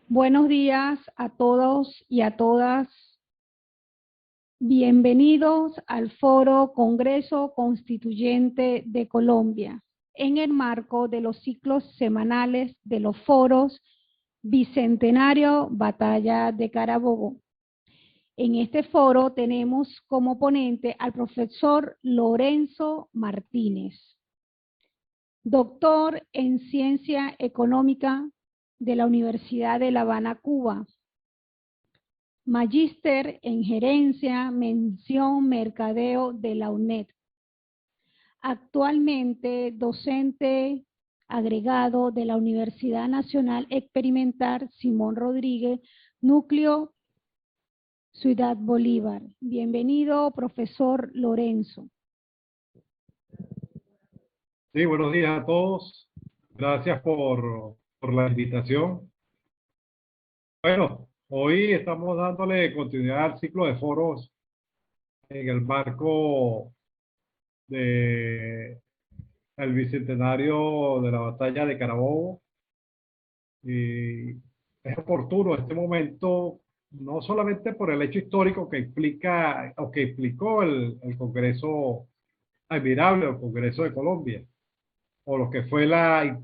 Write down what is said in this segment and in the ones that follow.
Buenos días a todos y a todas. Bienvenidos al Foro Congreso Constituyente de Colombia, en el marco de los ciclos semanales de los foros Bicentenario Batalla de Carabobo. En este foro tenemos como ponente al profesor Lorenzo Martínez, doctor en Ciencia Económica de la Universidad de La Habana, Cuba, magíster en Gerencia, Mención Mercadeo de la UNED. Actualmente docente agregado de la Universidad Nacional Experimental Simón Rodríguez, Núcleo Ciudad Bolívar. Bienvenido, profesor Lorenzo. Sí, buenos días a todos. Gracias por la invitación. Bueno, hoy estamos dándole continuidad al ciclo de foros en el marco del Bicentenario de la Batalla de Carabobo. Y es oportuno este momento, no solamente por el hecho histórico que explica o que explicó el Congreso Admirable, el Congreso de Colombia, o lo que fue la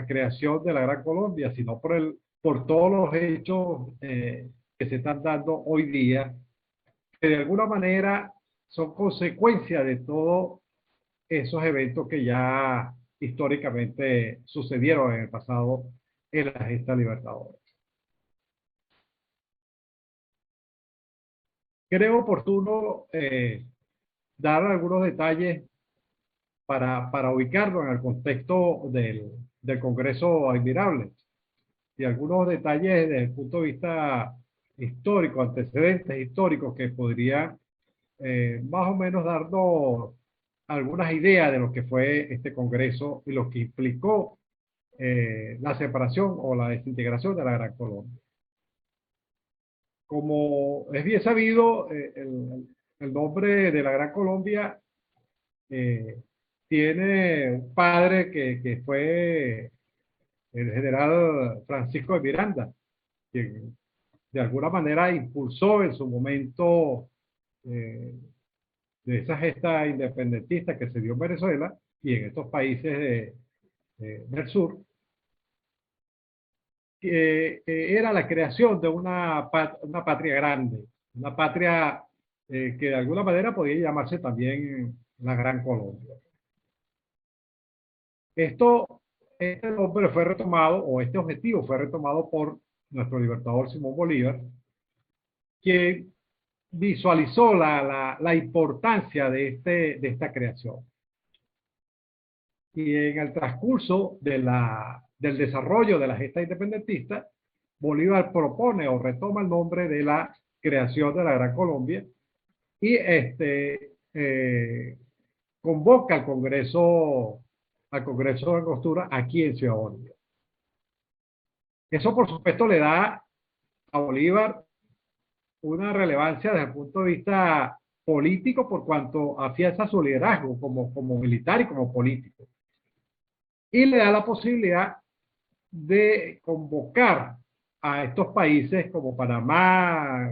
creación de la Gran Colombia, sino por todos los hechos que se están dando hoy día, que de alguna manera son consecuencia de todos esos eventos que ya históricamente sucedieron en el pasado en la gesta libertadora. Creo oportuno dar algunos detalles para ubicarlo en el contexto del Congreso Admirable y algunos detalles desde el punto de vista histórico, antecedentes históricos que podría más o menos darnos algunas ideas de lo que fue este Congreso y lo que implicó la separación o la desintegración de la Gran Colombia. Como es bien sabido, el nombre de la Gran Colombia tiene un padre que fue el general Francisco de Miranda, quien de alguna manera impulsó en su momento de esa gesta independentista que se dio en Venezuela y en estos países del sur, que era la creación de una patria grande, una patria que de alguna manera podía llamarse también la Gran Colombia. Este nombre fue retomado, o este objetivo fue retomado por nuestro libertador Simón Bolívar, que visualizó la importancia de esta creación. Y en el transcurso del desarrollo de la gesta independentista, Bolívar propone o retoma el nombre de la creación de la Gran Colombia y convoca al Congreso de Angostura aquí en Ciudad Bolívar. Eso, por supuesto, le da a Bolívar una relevancia desde el punto de vista político por cuanto afianza su liderazgo como militar y como político. Y le da la posibilidad de convocar a estos países como Panamá,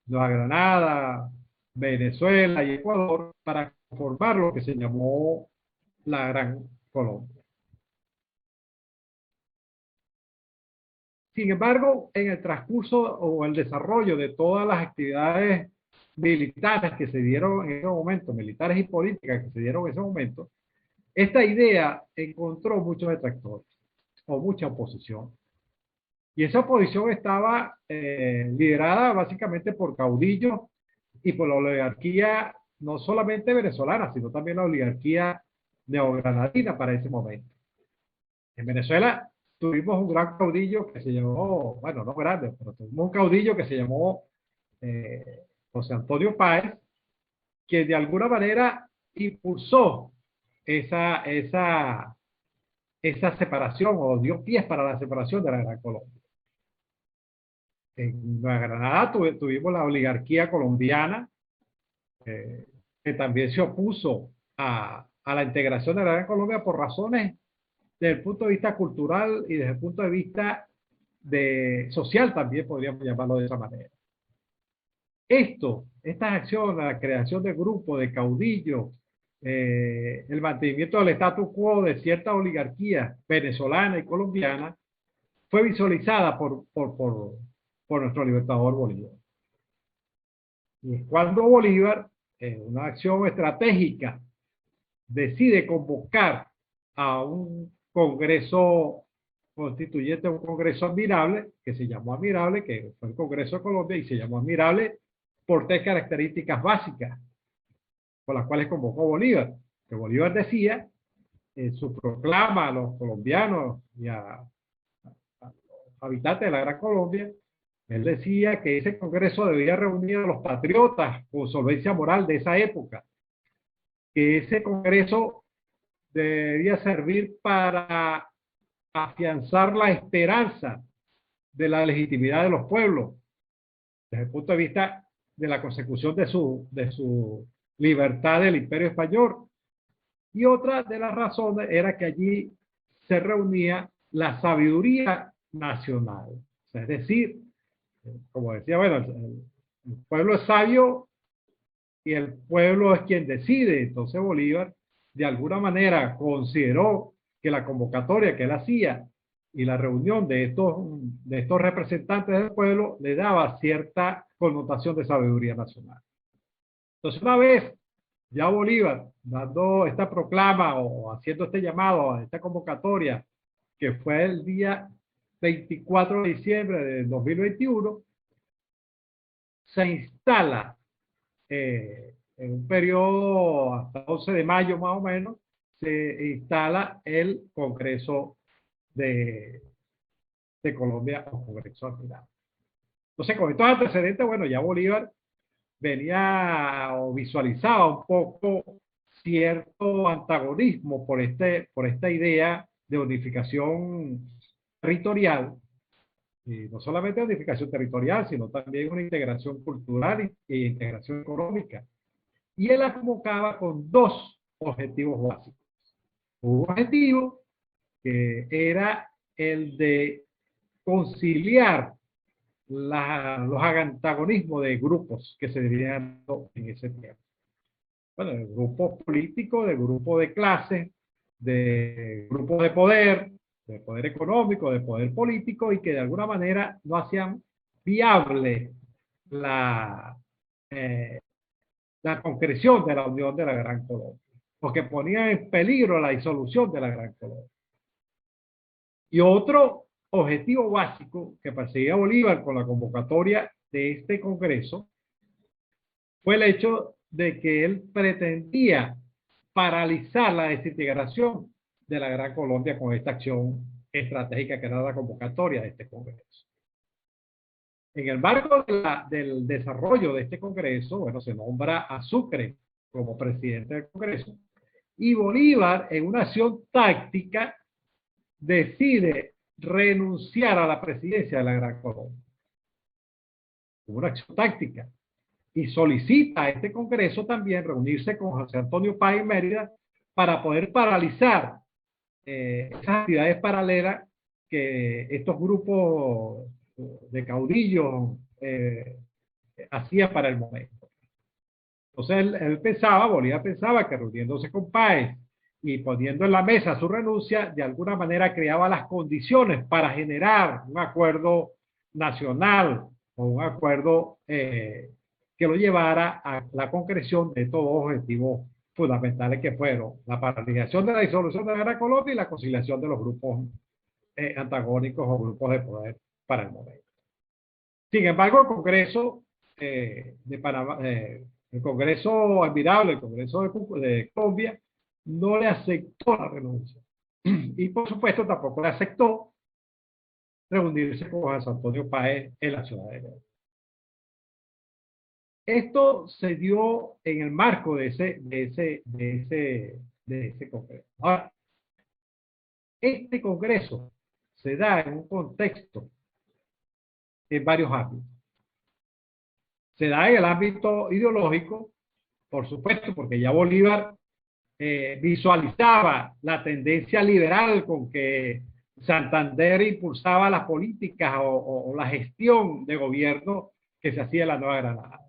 Nueva Granada, Venezuela y Ecuador para formar lo que se llamó la Gran Colombia. Sin embargo, en el transcurso o el desarrollo de todas las actividades militares que se dieron en ese momento, militares y políticas que se dieron en ese momento, esta idea encontró muchos detractores o mucha oposición. Y esa oposición estaba liderada básicamente por caudillos y por la oligarquía no solamente venezolana, sino también la oligarquía neogranadina para ese momento. En Venezuela tuvimos un gran caudillo que se llamó, bueno, no grande, pero tuvimos un caudillo que se llamó José Antonio Páez, que de alguna manera impulsó esa esa separación o dio pies para la separación de la Gran Colombia. En Nueva Granada tuvimos la oligarquía colombiana, eh, que también se opuso a la integración de la Gran Colombia por razones desde el punto de vista cultural y desde el punto de vista social también podríamos llamarlo de esa manera. Estas acciones, la creación de grupos, de caudillos, el mantenimiento del status quo de cierta oligarquía venezolana y colombiana, fue visualizada por nuestro libertador Bolívar. Y cuando Bolívar, en una acción estratégica, decide convocar a un congreso constituyente, un congreso admirable, que se llamó admirable, que fue el Congreso de Colombia, y se llamó admirable por tres características básicas por las cuales convocó Bolívar. Que Bolívar decía en su proclama a los colombianos y a los habitantes de la Gran Colombia, él decía que ese congreso debía reunir a los patriotas con solvencia moral de esa época, que ese congreso debía servir para afianzar la esperanza de la legitimidad de los pueblos, desde el punto de vista de la consecución de su libertad del Imperio Español. Y otra de las razones era que allí se reunía la sabiduría nacional. O sea, es decir, como decía, bueno, el pueblo es sabio y el pueblo es quien decide. Entonces Bolívar, de alguna manera, consideró que la convocatoria que él hacía y la reunión de estos representantes del pueblo le daba cierta connotación de sabiduría nacional. Entonces, una vez ya Bolívar dando esta proclama o haciendo este llamado a esta convocatoria, que fue el día 24 de diciembre de 2021, se instala en un periodo hasta 11 de mayo más o menos, se instala el Congreso de Colombia o Congreso Admirable. Entonces, con estos antecedentes, bueno, ya Bolívar venía o visualizaba un poco cierto antagonismo por esta idea de unificación territorial, y no solamente unificación territorial, sino también una integración cultural e integración económica. Y él la convocaba con dos objetivos básicos. Un objetivo que era el de conciliar los antagonismos de grupos que se vivían en ese tiempo. Bueno, de grupos políticos, de grupos de clase, de grupos de poder económico, de poder político, y que de alguna manera no hacían viable la concreción de la unión de la Gran Colombia, porque ponían en peligro la disolución de la Gran Colombia. Y otro objetivo básico que perseguía Bolívar con la convocatoria de este Congreso fue el hecho de que él pretendía paralizar la desintegración de la Gran Colombia con esta acción estratégica que era la convocatoria de este Congreso. En el marco del desarrollo de este Congreso, bueno, se nombra a Sucre como presidente del Congreso, y Bolívar, en una acción táctica, decide renunciar a la presidencia de la Gran Colombia. Una acción táctica. Y solicita a este Congreso también reunirse con José Antonio Páez Mérida para poder paralizar esas actividades paralelas que estos grupos de caudillos hacían para el momento. Entonces Bolívar pensaba que reuniéndose con Páez y poniendo en la mesa su renuncia, de alguna manera creaba las condiciones para generar un acuerdo nacional o un acuerdo que lo llevara a la concreción de estos dos objetivos fundamentales que fueron la paralización de la disolución de la Gran Colombia y la conciliación de los grupos antagónicos o grupos de poder para el momento. Sin embargo, el Congreso de Panamá, el Congreso Admirable, el Congreso de Colombia, no le aceptó la renuncia. Y por supuesto tampoco le aceptó reunirse con José Antonio Páez en la ciudad de León. Esto se dio en el marco de ese congreso. Ahora, este congreso se da en un contexto en varios ámbitos. Se da en el ámbito ideológico, por supuesto, porque ya Bolívar visualizaba la tendencia liberal con que Santander impulsaba las políticas o la gestión de gobierno que se hacía en la Nueva Granada.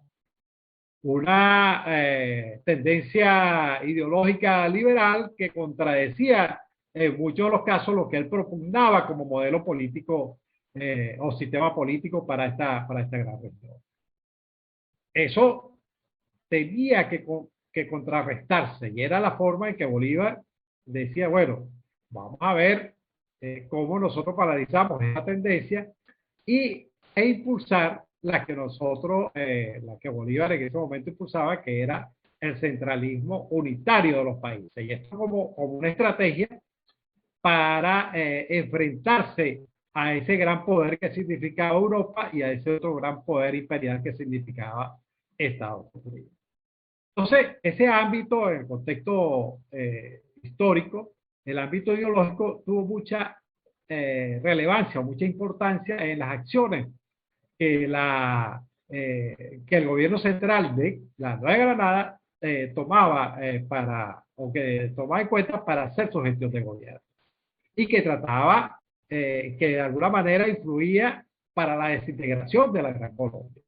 Una tendencia ideológica liberal que contradecía en muchos de los casos lo que él propugnaba como modelo político o sistema político para esta gran región. Eso tenía que contrarrestarse y era la forma en que Bolívar decía, bueno, vamos a ver cómo nosotros paralizamos esa tendencia e impulsar la que la que Bolívar en ese momento impulsaba, que era el centralismo unitario de los países. Y esto como una estrategia para enfrentarse a ese gran poder que significaba Europa y a ese otro gran poder imperial que significaba Estados Unidos. Entonces, ese ámbito, en el contexto histórico, el ámbito ideológico tuvo mucha relevancia o mucha importancia en las acciones que el gobierno central de la Nueva Granada tomaba o que tomaba en cuenta para hacer su gestión de gobierno. Y que trataba, que de alguna manera influía para la desintegración de la Gran Colombia.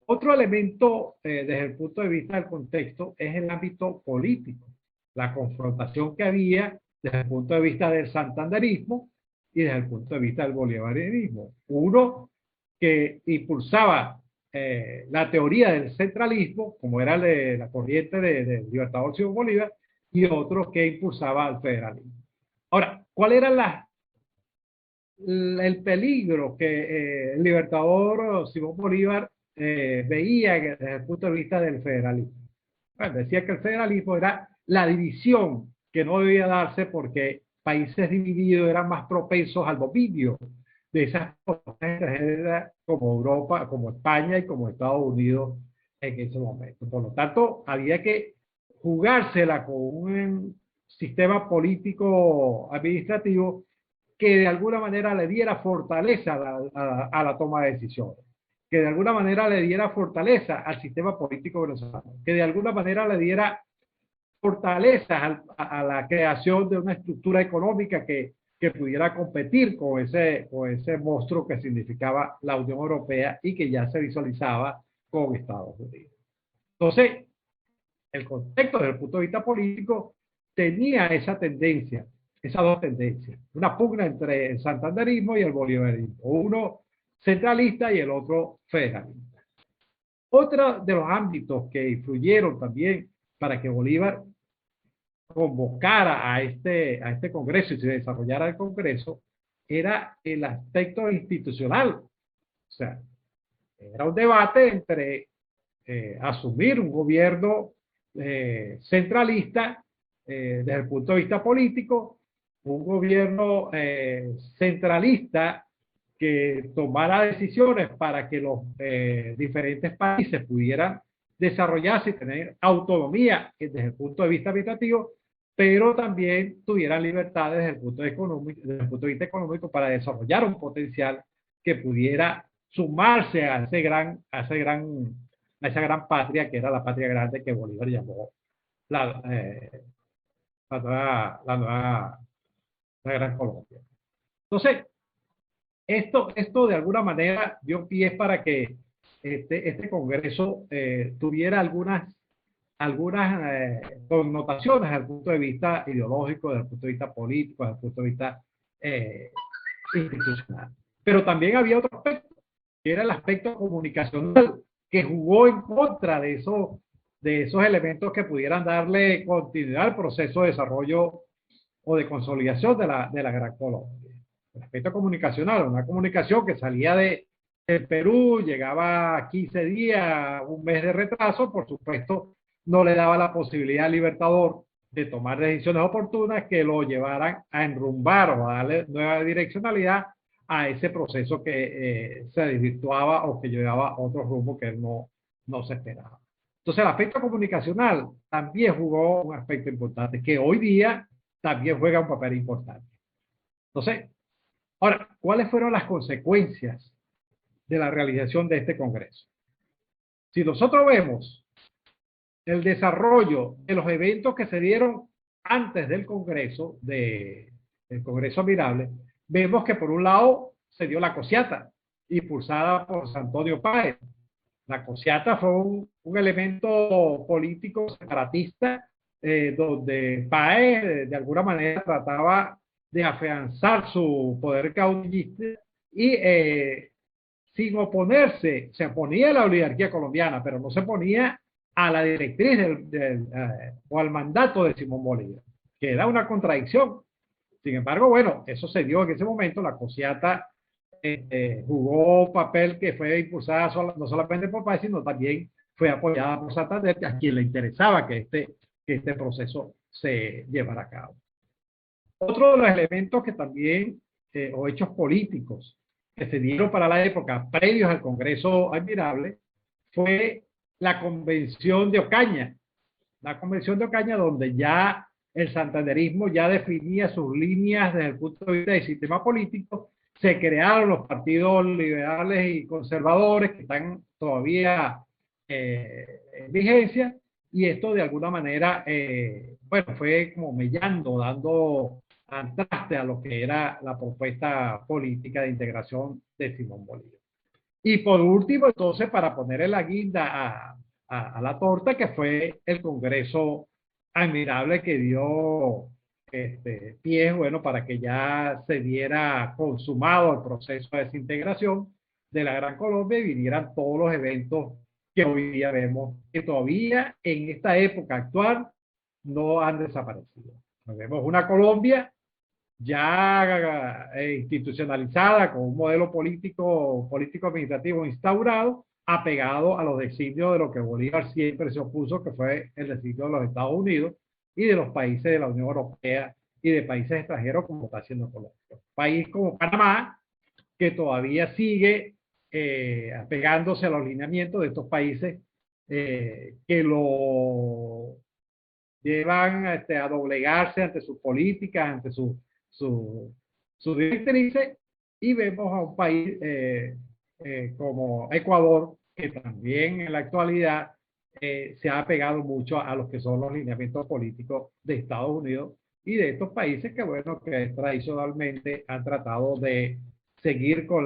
Otro elemento desde el punto de vista del contexto es el ámbito político, la confrontación que había desde el punto de vista del santanderismo y desde el punto de vista del bolivarianismo. Uno que impulsaba la teoría del centralismo, como era la corriente de Libertador Simón Bolívar, y otro que impulsaba el federalismo. Ahora, ¿cuál era el peligro que el Libertador Simón Bolívar veía desde el punto de vista del federalismo? Bueno, decía que el federalismo era la división que no debía darse porque países divididos eran más propensos al dominio de esas potencias como Europa, como España y como Estados Unidos en ese momento. Por lo tanto, había que jugársela con un sistema político administrativo que de alguna manera le diera fortaleza a la toma de decisiones, que de alguna manera le diera fortaleza al sistema político venezolano, que de alguna manera le diera fortaleza a la creación de una estructura económica que pudiera competir con ese monstruo que significaba la Unión Europea y que ya se visualizaba con Estados Unidos. Entonces, el contexto desde el punto de vista político tenía esa tendencia, esas dos tendencias, una pugna entre el santanderismo y el bolivarismo, uno centralista y el otro federalista. Otro de los ámbitos que influyeron también para que Bolívar convocara a este congreso y se desarrollara el congreso era el aspecto institucional. O sea, era un debate entre asumir un gobierno centralista desde el punto de vista político, un gobierno centralista que tomara decisiones para que los diferentes países pudieran desarrollarse y tener autonomía desde el punto de vista administrativo, pero también tuvieran libertades desde el punto de vista económico para desarrollar un potencial que pudiera sumarse a esa gran patria que era la patria grande que Bolívar llamó la Gran Colombia. Entonces, esto de alguna manera dio pie para que este Congreso tuviera algunas connotaciones desde el punto de vista ideológico, desde el punto de vista político, desde el punto de vista institucional. Pero también había otro aspecto, que era el aspecto comunicacional, que jugó en contra de esos elementos que pudieran darle continuidad al proceso de desarrollo o de consolidación de la Gran Colombia. El aspecto comunicacional, una comunicación que salía de Perú, llegaba a 15 días, un mes de retraso, por supuesto, no le daba la posibilidad al Libertador de tomar decisiones oportunas que lo llevaran a enrumbar o a darle nueva direccionalidad a ese proceso que se desvirtuaba o que llevaba otro rumbo que no se esperaba. Entonces, el aspecto comunicacional también jugó un aspecto importante, que hoy día también juega un papel importante. Entonces, ahora, ¿cuáles fueron las consecuencias de la realización de este Congreso? Si nosotros vemos el desarrollo de los eventos que se dieron antes del Congreso, del Congreso Admirable, vemos que por un lado se dio la cosiata, impulsada por Antonio Páez. La cosiata fue un elemento político separatista, donde Páez de alguna manera trataba de afianzar su poder caudillista y sin oponerse, se oponía a la oligarquía colombiana, pero no se oponía a la directriz o al mandato de Simón Bolívar, que era una contradicción. Sin embargo, bueno, eso se dio en ese momento. La cosiata jugó un papel que fue impulsada no solamente por Páez, sino también fue apoyada por Santander, a quien le interesaba que este proceso se llevara a cabo. Otro de los elementos que también, o hechos políticos, que se dieron para la época previos al Congreso Admirable, fue la Convención de Ocaña. La Convención de Ocaña, donde ya el santanderismo ya definía sus líneas desde el punto de vista del sistema político. Se crearon los partidos liberales y conservadores que están todavía en vigencia, y esto de alguna manera, bueno, fue como mellando, dando traste a lo que era la propuesta política de integración de Simón Bolívar. Y por último, entonces, para ponerle la guinda a la torta, que fue el Congreso Admirable, que dio pie, bueno, para que ya se diera consumado el proceso de desintegración de la Gran Colombia y vinieran todos los eventos que hoy día vemos, que todavía en esta época actual no han desaparecido. Vemos una Colombia ya institucionalizada, con un modelo político-administrativo instaurado, apegado a los designios de lo que Bolívar siempre se opuso, que fue el designio de los Estados Unidos y de los países de la Unión Europea y de países extranjeros, como está haciendo Colombia. Un país como Panamá, que todavía sigue apegándose a los lineamientos de estos países que lo llevan a doblegarse ante sus políticas, ante sus directrices, y vemos a un país como Ecuador, que también en la actualidad se ha apegado mucho a los que son los lineamientos políticos de Estados Unidos y de estos países que, bueno, que tradicionalmente han tratado de seguir con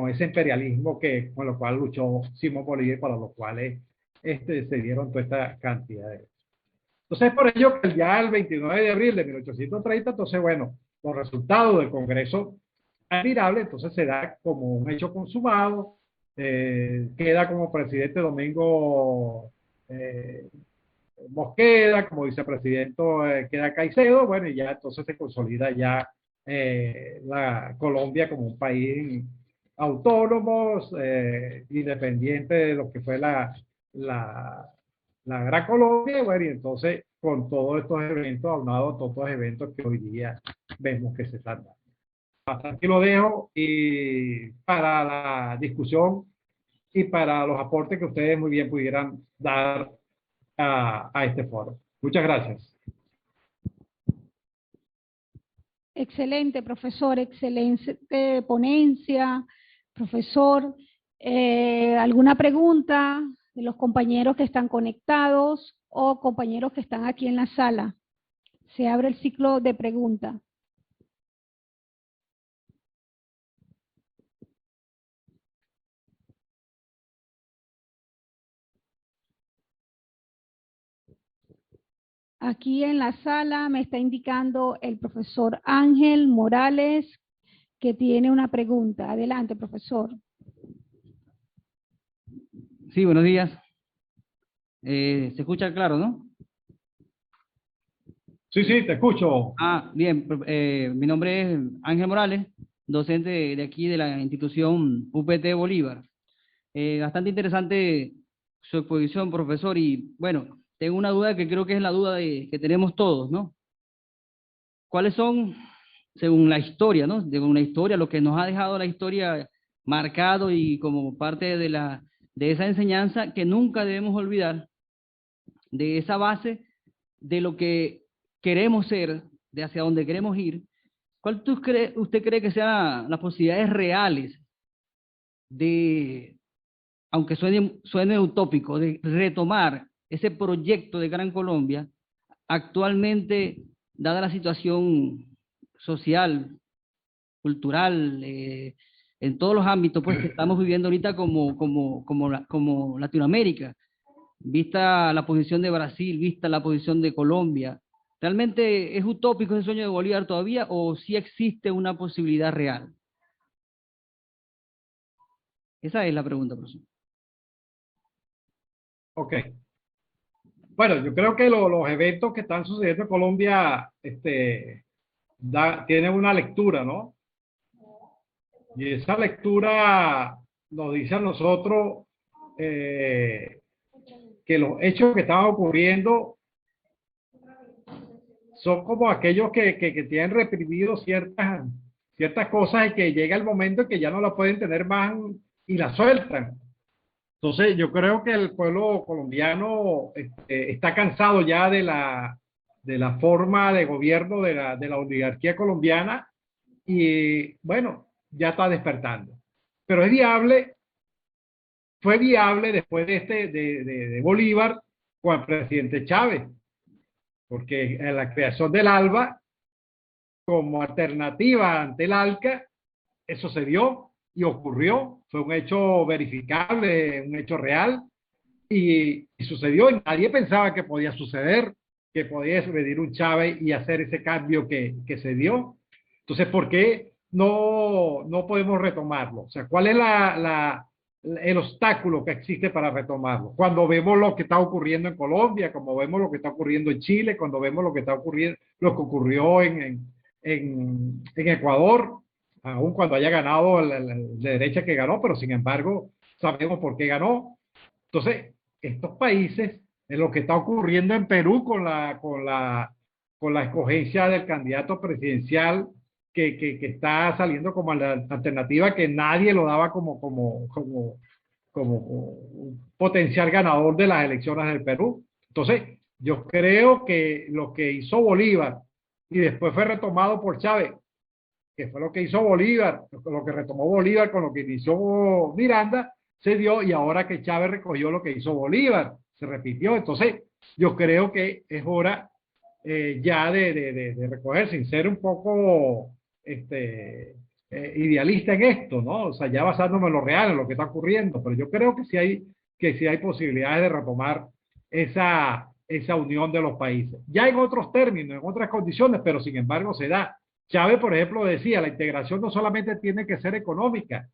ese imperialismo con lo cual luchó Simón Bolívar, para los cuales se dieron toda esta cantidad de... Entonces, por ello que ya el 29 de abril de 1830, entonces, bueno, los resultados del Congreso Admirable, entonces se da como un hecho consumado, queda como presidente Domingo Mosqueda, como vicepresidente queda Caicedo, bueno, y ya entonces se consolida ya la Colombia como un país autónomo, independiente de lo que fue la Gran Colombia, bueno, y entonces con todos estos eventos, aunados a todos estos eventos que hoy día vemos que se están dando. Hasta aquí lo dejo, y para la discusión y para los aportes que ustedes muy bien pudieran dar a este foro. Muchas gracias. Excelente, profesor, excelente ponencia, profesor. ¿Alguna pregunta de los compañeros que están conectados o compañeros que están aquí en la sala? Se abre el ciclo de preguntas. Aquí en la sala me está indicando el profesor Ángel Morales que tiene una pregunta. Adelante, profesor. Sí, buenos días. Se escucha claro, ¿no? Sí, sí, te escucho. Bien. Mi nombre es Ángel Morales, docente de aquí de la institución UPT Bolívar. Bastante interesante su exposición, profesor, y bueno, tengo una duda que creo que es la duda que tenemos todos, ¿no? ¿Cuáles son según la historia, ¿no? Según la historia, lo que nos ha dejado la historia marcado y como parte de esa enseñanza que nunca debemos olvidar, de esa base de lo que queremos ser, de hacia dónde queremos ir. ¿Cuál usted cree que sean las posibilidades reales de, aunque suene utópico, de retomar ese proyecto de Gran Colombia actualmente, dada la situación social, cultural, en todos los ámbitos pues, que estamos viviendo ahorita como Latinoamérica, vista la posición de Brasil, vista la posición de Colombia? ¿Realmente es utópico ese sueño de Bolívar todavía o sí existe una posibilidad real? Esa es la pregunta, profesor. Ok. Bueno, yo creo que los eventos que están sucediendo en Colombia tienen una lectura, ¿no? Y esa lectura nos dice a nosotros que los hechos que estaban ocurriendo son como aquellos que tienen reprimido ciertas cosas y que llega el momento en que ya no la pueden tener más y la sueltan. Entonces, yo creo que el pueblo colombiano está cansado ya de la forma de gobierno de la oligarquía colombiana y, bueno, ya está despertando. Pero fue viable después de Bolívar con el presidente Chávez, porque en la creación del ALBA, como alternativa ante el ALCA, eso se dio y ocurrió, fue un hecho verificable, un hecho real, y sucedió, y nadie pensaba que podía suceder, que podía venir un Chávez y hacer ese cambio que se dio. Entonces, ¿por qué no podemos retomarlo? O sea, ¿cuál es el obstáculo que existe para retomarlo? Cuando vemos lo que está ocurriendo en Colombia, como vemos lo que está ocurriendo en Chile, cuando vemos lo que está ocurriendo, lo que ocurrió en Ecuador, aun cuando haya ganado de derecha que ganó, pero sin embargo sabemos por qué ganó. Entonces, estos países, en lo que está ocurriendo en Perú con la escogencia del candidato presidencial que está saliendo como la alternativa que nadie lo daba como un potencial ganador de las elecciones del Perú. Entonces, yo creo que lo que hizo Bolívar y después fue retomado por Chávez, que fue lo que hizo Bolívar, lo que retomó Bolívar con lo que inició Miranda, se dio, y ahora que Chávez recogió lo que hizo Bolívar, se repitió. Entonces, yo creo que es hora ya de recoger, sin ser un poco idealista en esto, ¿no? O sea, ya basándome en lo real, en lo que está ocurriendo, pero yo creo que sí hay posibilidades de retomar esa unión de los países. Ya en otros términos, en otras condiciones, pero sin embargo se da. Chávez, por ejemplo, decía, la integración no solamente tiene que ser económica,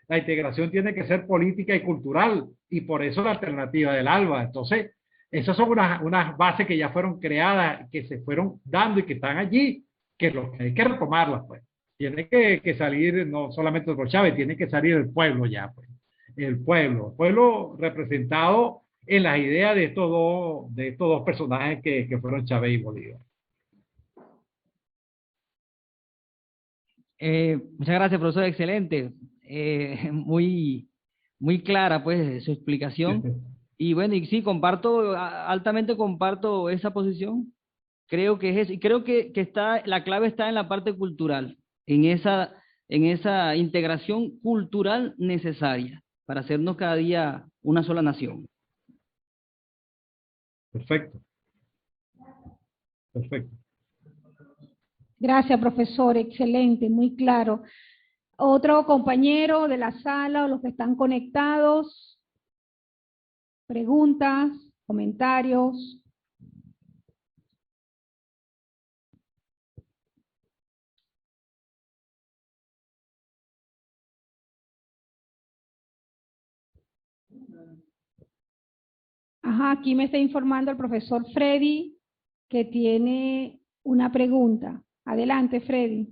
la integración tiene que ser política y cultural, y por eso la alternativa del ALBA. Entonces, esas son unas bases que ya fueron creadas, que se fueron dando y que están allí, que lo que hay que retomarlas, pues. Tiene que salir, no solamente por Chávez, tiene que salir el pueblo ya, pues. El pueblo representado en las ideas de estos dos personajes que fueron Chávez y Bolívar. Muchas gracias, profesor, excelente. Muy clara, pues, su explicación. Y bueno, y sí, altamente comparto esa posición. Creo que es eso. Y creo que la clave está en la parte cultural, en esa integración cultural necesaria para hacernos cada día una sola nación. Perfecto. Perfecto. Gracias, profesor. Excelente, muy claro. Otro compañero de la sala o los que están conectados, preguntas, comentarios. Ajá, aquí me está informando el profesor Freddy que tiene una pregunta. Adelante, Freddy.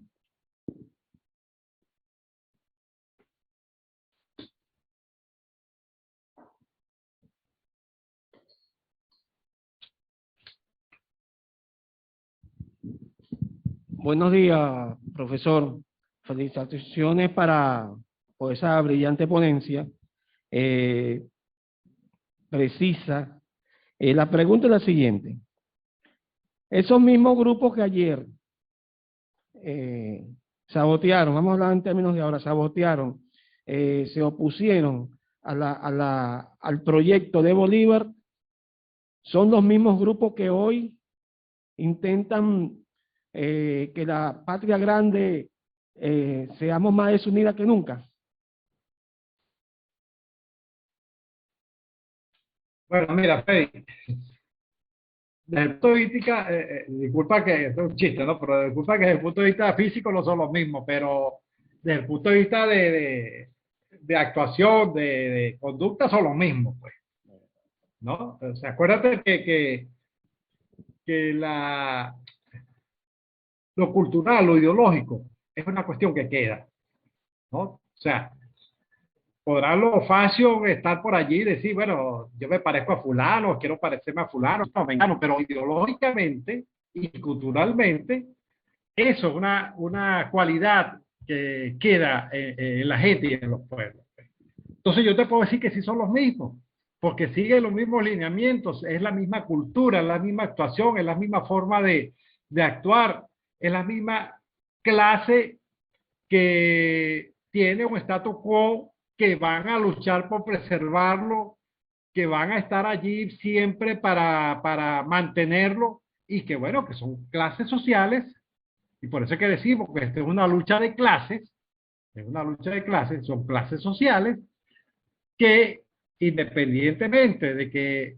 Buenos días, profesor, felicitaciones por esa brillante ponencia, precisa. La pregunta es la siguiente. Esos mismos grupos que ayer sabotearon, vamos a hablar en términos de ahora, sabotearon, se opusieron al proyecto de Bolívar, son los mismos grupos que hoy intentan que la patria grande seamos más desunida que nunca. Bueno, mira, Freddy, desde el punto de vista, disculpa que esto es un chiste, ¿no? Pero disculpa que desde el punto de vista físico no son los mismos, pero desde el punto de vista de actuación, de conducta, son los mismos, pues, ¿no? O sea, acuérdate que lo cultural, lo ideológico, es una cuestión que queda, ¿no? O sea, podrá los fashion estar por allí y decir, bueno, yo me parezco a fulano, quiero parecerme a fulano, no, vengano, pero ideológicamente y culturalmente, eso es una cualidad que queda en la gente y en los pueblos. Entonces yo te puedo decir que sí son los mismos, porque siguen los mismos lineamientos, es la misma cultura, es la misma actuación, es la misma forma de actuar, es la misma clase que tiene un status quo, que van a luchar por preservarlo, que van a estar allí siempre para mantenerlo y que bueno, que son clases sociales y por eso es que decimos que esto es una lucha de clases, es una lucha de clases, son clases sociales que independientemente de que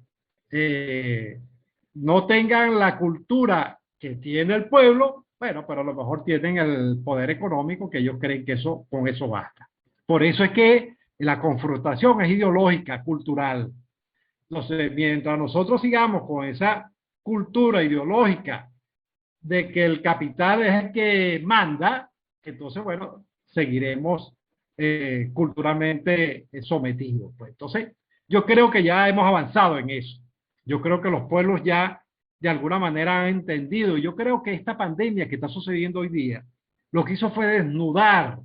no tengan la cultura que tiene el pueblo, bueno, pero a lo mejor tienen el poder económico que ellos creen que eso, con eso basta. Por eso es que la confrontación es ideológica, cultural. Entonces, mientras nosotros sigamos con esa cultura ideológica de que el capital es el que manda, entonces, bueno, seguiremos culturalmente sometidos. Pues. Entonces, yo creo que ya hemos avanzado en eso. Yo creo que los pueblos ya de alguna manera han entendido. Yo creo que esta pandemia que está sucediendo hoy día, lo que hizo fue desnudar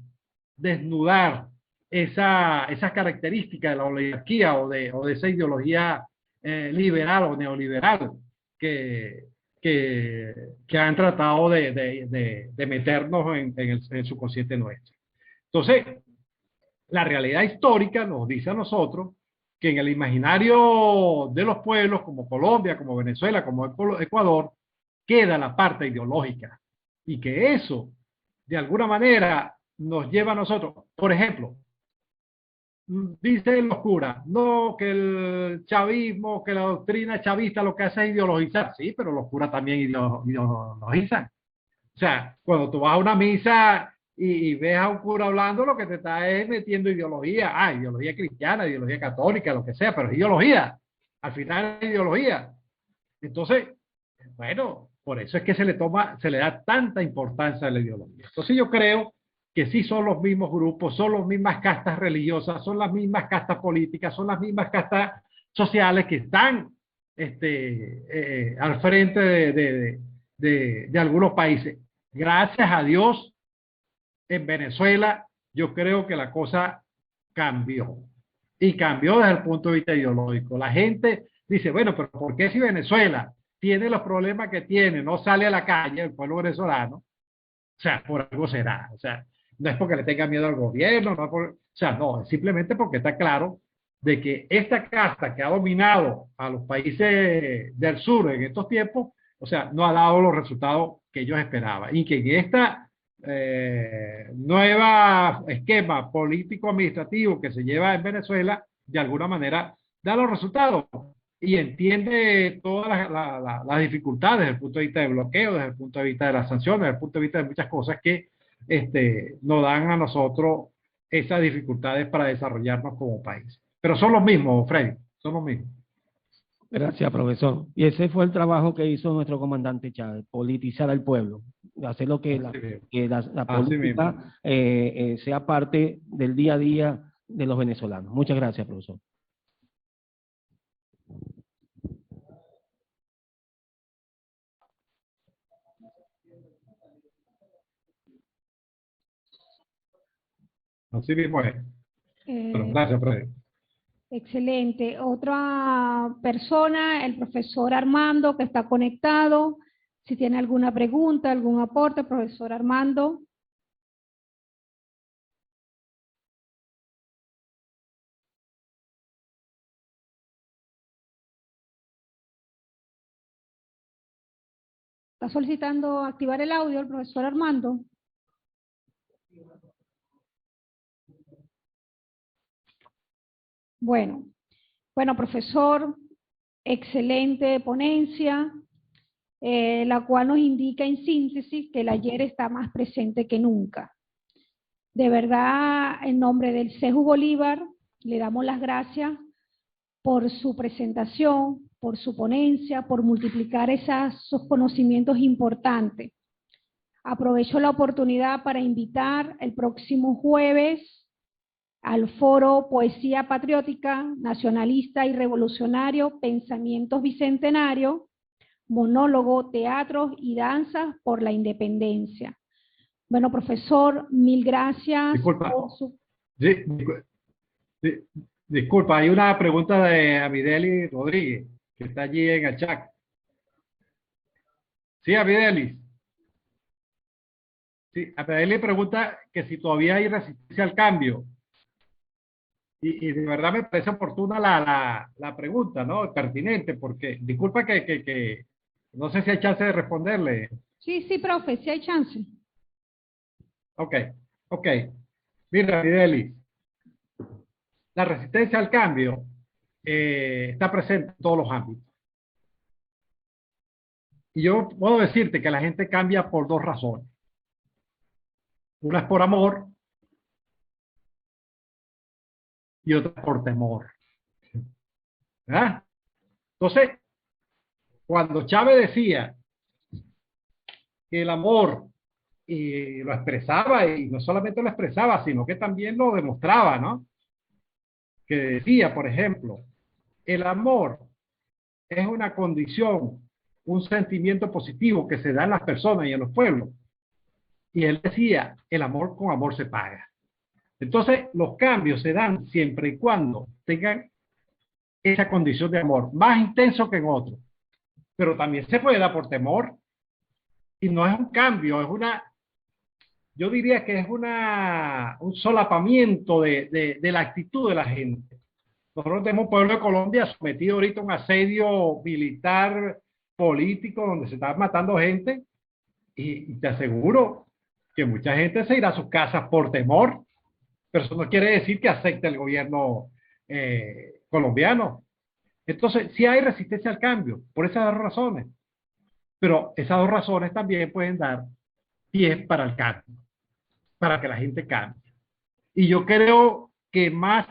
esas características de la oligarquía o de esa ideología liberal o neoliberal que, que han tratado de meternos en el subconsciente nuestro. Entonces, la realidad histórica nos dice a nosotros que en el imaginario de los pueblos, como Colombia, como Venezuela, como Ecuador, queda la parte ideológica y que eso, de alguna manera, nos lleva a nosotros. Por ejemplo, dicen los curas, no, que el chavismo, que la doctrina chavista lo que hace es ideologizar. Sí, pero los curas también ideologizan. O sea, cuando tú vas a una misa y ves a un cura hablando, lo que te está es metiendo ideología. Ah, ideología cristiana, ideología católica, lo que sea, pero es ideología. Al final es ideología. Entonces, bueno, por eso es que se le da tanta importancia a la ideología. Entonces yo creo que sí son los mismos grupos, son las mismas castas religiosas, son las mismas castas políticas, son las mismas castas sociales que están al frente de algunos países. Gracias a Dios, en Venezuela, yo creo que la cosa cambió. Y cambió desde el punto de vista ideológico. La gente dice, bueno, pero ¿por qué si Venezuela tiene los problemas que tiene, no sale a la calle el pueblo venezolano? O sea, por algo será. O sea, no es porque le tenga miedo al gobierno, o sea, no, es simplemente porque está claro de que esta casta que ha dominado a los países del sur en estos tiempos, o sea, no ha dado los resultados que ellos esperaban. Y que en esta nueva esquema político-administrativo que se lleva en Venezuela, de alguna manera da los resultados y entiende todas las dificultades desde el punto de vista de bloqueo, desde el punto de vista de las sanciones, desde el punto de vista de muchas cosas que nos dan a nosotros esas dificultades para desarrollarnos como país. Pero son los mismos, Freddy, son los mismos. Gracias, profesor. Y ese fue el trabajo que hizo nuestro comandante Chávez, politizar al pueblo, hacer lo que la política sea parte del día a día de los venezolanos. Muchas gracias, profesor. Así mismo es. Pero Eh, gracias, Freddy. Excelente. Otra persona, el profesor Armando, que está conectado. Si tiene alguna pregunta, algún aporte, profesor Armando. Está solicitando activar el audio el profesor Armando. Bueno, profesor, excelente ponencia, la cual nos indica en síntesis que el ayer está más presente que nunca. De verdad, en nombre del CEJU Bolívar, le damos las gracias por su presentación, por su ponencia, por multiplicar esos conocimientos importantes. Aprovecho la oportunidad para invitar el próximo jueves al foro Poesía Patriótica, Nacionalista y Revolucionario, Pensamientos Bicentenarios, monólogo, teatros y danzas por la independencia. Bueno, profesor, mil gracias. Disculpa. Por su... Sí, disculpa, hay una pregunta de Amideli Rodríguez, que está allí en el chat. Sí, Amideli. Sí, Amideli pregunta que si todavía hay resistencia al cambio. Y de verdad me parece oportuna la pregunta, ¿no? Pertinente, porque disculpa que no sé si hay chance de responderle. Sí, profe, sí hay chance. Ok, ok. Mira, Amideli, la resistencia al cambio está presente en todos los ámbitos. Y yo puedo decirte que la gente cambia por dos razones. Una es por amor y otra por temor. ¿Verdad? Entonces, cuando Chávez decía que el amor lo expresaba, y no solamente lo expresaba, sino que también lo demostraba, ¿no? Que decía, por ejemplo, el amor es una condición, un sentimiento positivo que se da en las personas y en los pueblos. Y él decía, el amor con amor se paga. Entonces, los cambios se dan siempre y cuando tengan esa condición de amor, más intenso que en otro. Pero también se puede dar por temor. Y no es un cambio, es yo diría que es un solapamiento de la actitud de la gente. Nosotros tenemos un pueblo de Colombia sometido ahorita a un asedio militar, político, donde se está matando gente, y te aseguro que mucha gente se irá a sus casas por temor, pero eso no quiere decir que acepte el gobierno colombiano. Entonces, sí hay resistencia al cambio, por esas dos razones, pero esas dos razones también pueden dar pie para el cambio, para que la gente cambie. Y yo creo que más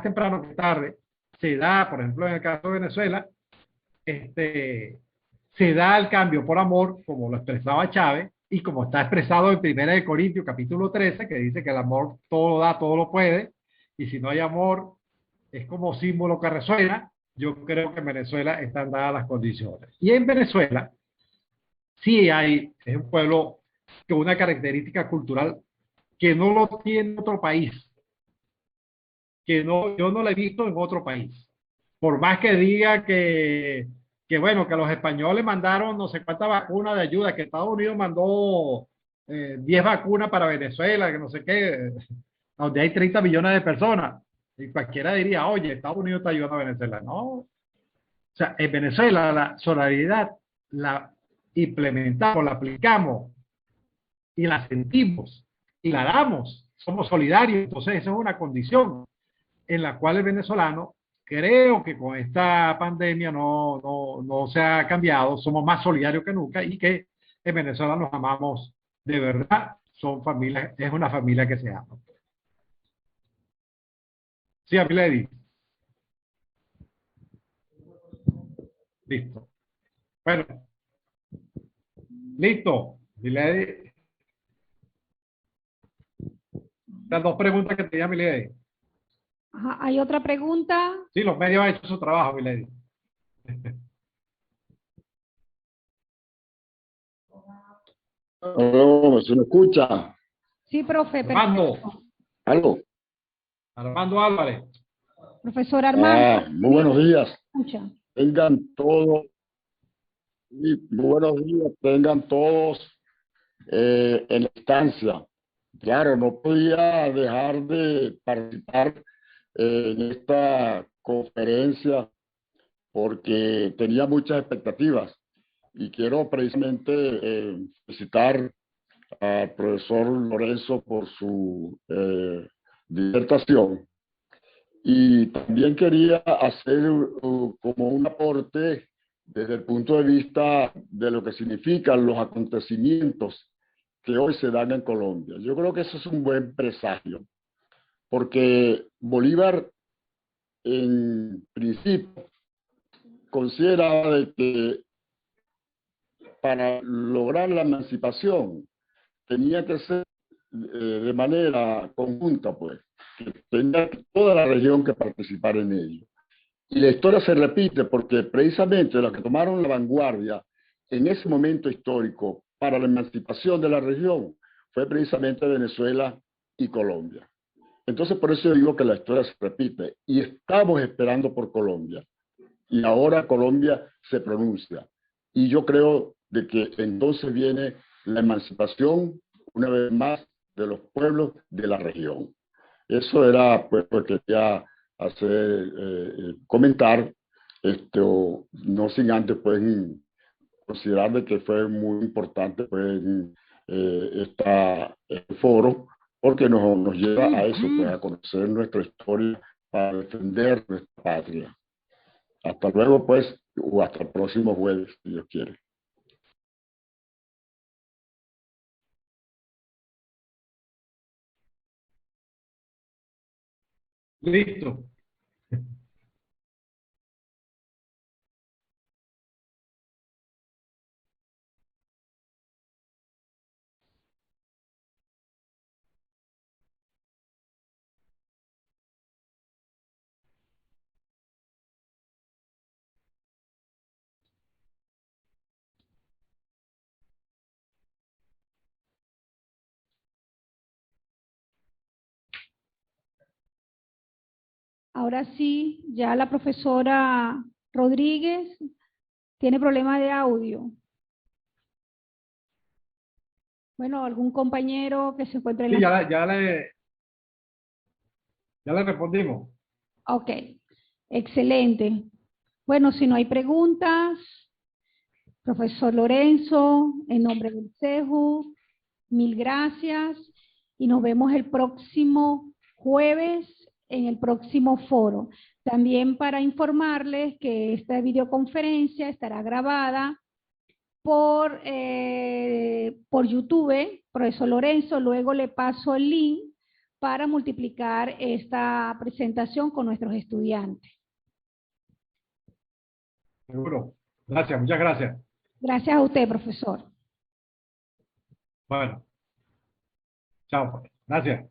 temprano que tarde, se da, por ejemplo, en el caso de Venezuela, se da el cambio por amor, como lo expresaba Chávez, y como está expresado en 1 Corintios capítulo 13, que dice que el amor todo lo da, todo lo puede, y si no hay amor, es como símbolo que resuena. Yo creo que en Venezuela están dadas las condiciones. Y en Venezuela, sí es un pueblo con una característica cultural que no lo tiene otro país, yo no lo he visto en otro país. Por más que diga bueno, que los españoles mandaron no sé cuántas vacunas de ayuda, que Estados Unidos mandó 10 vacunas para Venezuela, que no sé qué, donde hay 30 millones de personas. Y cualquiera diría, oye, Estados Unidos está ayudando a Venezuela. No. O sea, en Venezuela la solidaridad la implementamos, la aplicamos y la sentimos y la damos. Somos solidarios. Entonces, eso es una condición en la cual el venezolano, creo que con esta pandemia no se ha cambiado, somos más solidarios que nunca, y que en Venezuela nos amamos de verdad, son familias, es una familia que se ama. Sí, Amilady. Listo. Bueno, listo. Amilady. Las dos preguntas que tenía Amilady. Ajá, ¿hay otra pregunta? Sí, los medios han hecho su trabajo, Amilady. Oh, ¿se me escucha? Sí, profe, Armando, perfecto. Aló. Armando Álvarez. Profesor Armando, Muy buenos días. escucha. Tengan todos, muy buenos días, tengan todos en la estancia. Claro, no podía dejar de participar en esta conferencia porque tenía muchas expectativas y quiero precisamente felicitar al profesor Lorenzo por su disertación. Y también quería hacer como un aporte desde el punto de vista de lo que significan los acontecimientos que hoy se dan en Colombia. Yo creo que eso es un buen presagio, porque Bolívar en principio consideraba de que para lograr la emancipación tenía que ser de manera conjunta, pues, que tenía toda la región que participar en ello. Y la historia se repite porque precisamente los que tomaron la vanguardia en ese momento histórico para la emancipación de la región fue precisamente Venezuela y Colombia. Entonces por eso yo digo que la historia se repite y estamos esperando por Colombia. Y ahora Colombia se pronuncia. Y yo creo de que entonces viene la emancipación una vez más de los pueblos de la región. Eso era pues porque quería hacer comentar, no sin antes pues considerar de que fue muy importante pues este foro, porque nos lleva a eso, pues a conocer nuestra historia para defender nuestra patria. Hasta luego pues, o hasta el próximo jueves, si Dios quiere. Listo. Ahora sí, ya la profesora Rodríguez tiene problema de audio. Bueno, algún compañero que se encuentre en Sí, la... ya le respondimos. Ok, excelente. Bueno, si no hay preguntas, profesor Lorenzo, en nombre del CEJU, mil gracias y nos vemos el próximo jueves en el próximo foro. También para informarles que esta videoconferencia estará grabada por YouTube, profesor Lorenzo, luego le paso el link para multiplicar esta presentación con nuestros estudiantes. Seguro. Gracias, muchas gracias. Gracias a usted, profesor. Bueno. Chao. Gracias.